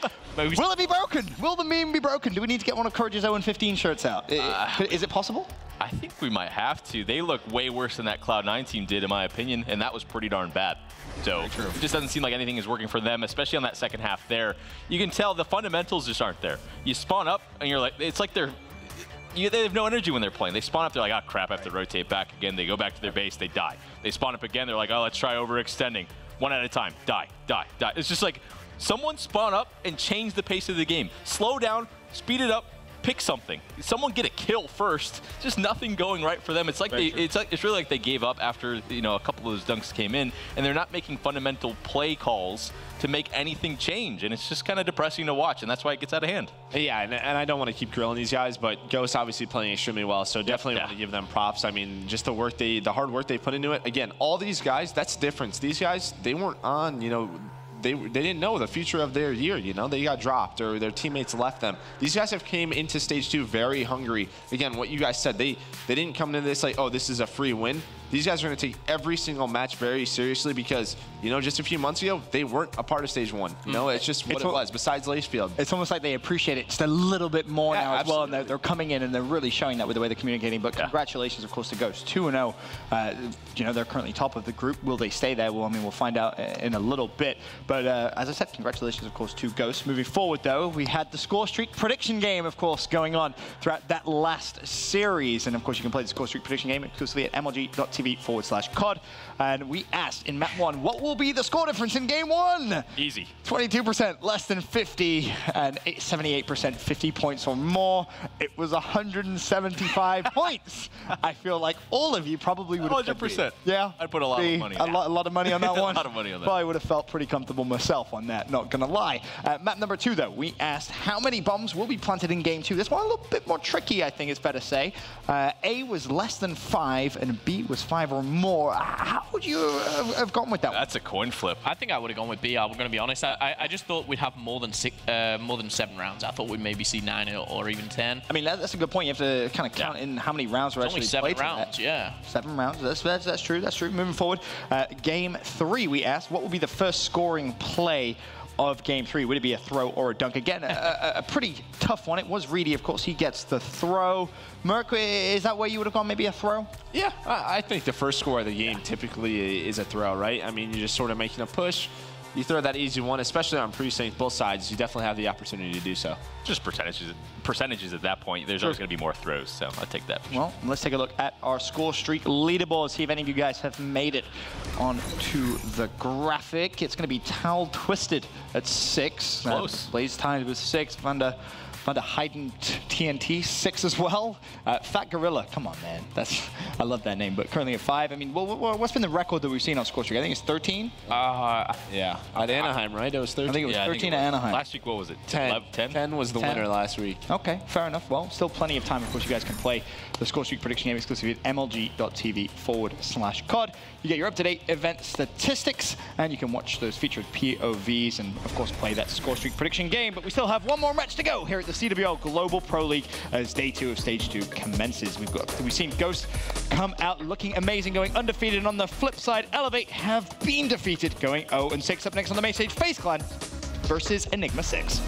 Will it be broken? Will the meme be broken? Do we need to get one of Courage's 0-15 shirts out? Is it possible? I think we might have to. They look way worse than that Cloud9 team did, in my opinion, and that was pretty darn bad. So it just doesn't seem like anything is working for them, especially on that second half there. You can tell the fundamentals just aren't there. You spawn up, and you're like, it's like they have no energy when they're playing. They spawn up, they're like, oh crap, I have to rotate back again. They go back to their base, they die. They spawn up again, they're like, oh, let's try overextending. One at a time, die, die, die. It's just like, someone spawn up and change the pace of the game. Slow down, speed it up, pick something. Someone get a kill first. Just nothing going right for them. It's like it's really like they gave up after, you know, a couple of those dunks came in, and they're not making fundamental play calls to make anything change, and it's just kind of depressing to watch, and that's why it gets out of hand. Yeah, and I don't want to keep grilling these guys, but Ghost obviously playing extremely well, so definitely want to give them props. I mean, just the hard work they put into it. Again, all these guys, that's the difference. These guys, they weren't on, you know, they didn't know the future of their year, you know? They got dropped or their teammates left them. These guys have came into Stage 2 very hungry. Again, what you guys said, they didn't come into this like, oh, this is a free win. These guys are going to take every single match very seriously because, you know, just a few months ago, they weren't a part of Stage 1. You know, it's just what it was, besides Lacefield. It's almost like they appreciate it just a little bit more now as well, and they're coming in and they're really showing that with the way they're communicating. But congratulations, of course, to Ghost. 2-0. You know, they're currently top of the group. Will they stay there? Well, I mean, we'll find out in a little bit. But as I said, congratulations, of course, to Ghost. Moving forward, though, we had the score streak prediction game, of course, going on throughout that last series. And, of course, you can play the score streak prediction game exclusively at mlg.tv/COD. And we asked in map 1, what will be the score difference in game 1? Easy. 22% less than 50 and 78% 50 points or more. It was 175 points. I feel like all of you probably would have 100%. Yeah. I'd put a lot of money on that. A lot of money on that one. A lot of money on that. Probably would have felt pretty comfortable myself on that, not gonna lie. Map number 2, though, we asked how many bombs will be planted in game 2. This one a little bit more tricky, I think it's fair to say. A was less than 5 and B was 5 or more. How would you have gone with that? That's a coin flip. I think I would have gone with B. I'm going to be honest. I just thought we'd have more than 7 rounds. I thought we'd maybe see 9 or even 10. I mean, that's a good point. You have to kind of count in how many rounds are actually played. Only 7 rounds, yeah. 7 rounds. That's true. That's true. Moving forward, game 3, we asked, what will be the first scoring play of game 3? Would it be a throw or a dunk? Again, a pretty tough one. It was Reedy, of course. He gets the throw. Merc, is that where you would have gone, maybe a throw? Yeah, I think the first score of the game typically is a throw, right? I mean, you're just sort of making a push. You throw that easy one, especially on precincts, both sides, you definitely have the opportunity to do so. Just percentages at that point. There's always going to be more throws, so I'll take that. Well, let's take a look at our score streak leaderboard, see if any of you guys have made it onto the graphic. It's going to be Towel Twisted at 6. Close. Blaze Times with 6. Vanda Hayden TNT 6 as well. Fat Gorilla, come on, man. I love that name, but currently at 5. I mean, what's been the record that we've seen on score streak? I think it's 13. Yeah, at Anaheim, right? It was 13. I think it was 13 at Anaheim. Last week, what was it? 10. 10 was the winner last week. Okay, fair enough. Well, still plenty of time. Of course, you guys can play the score streak prediction game exclusively at mlg.tv/COD. You get your up-to-date event statistics, and you can watch those featured POVs and, of course, play that score streak prediction game. But we still have one more match to go here at the CWL Global Pro League as Day 2 of Stage 2 commences. We've seen Ghost come out looking amazing, going undefeated. And on the flip side, Elevate have been defeated, going 0-6. Up next on the main stage, FaZe Clan versus Enigma 6.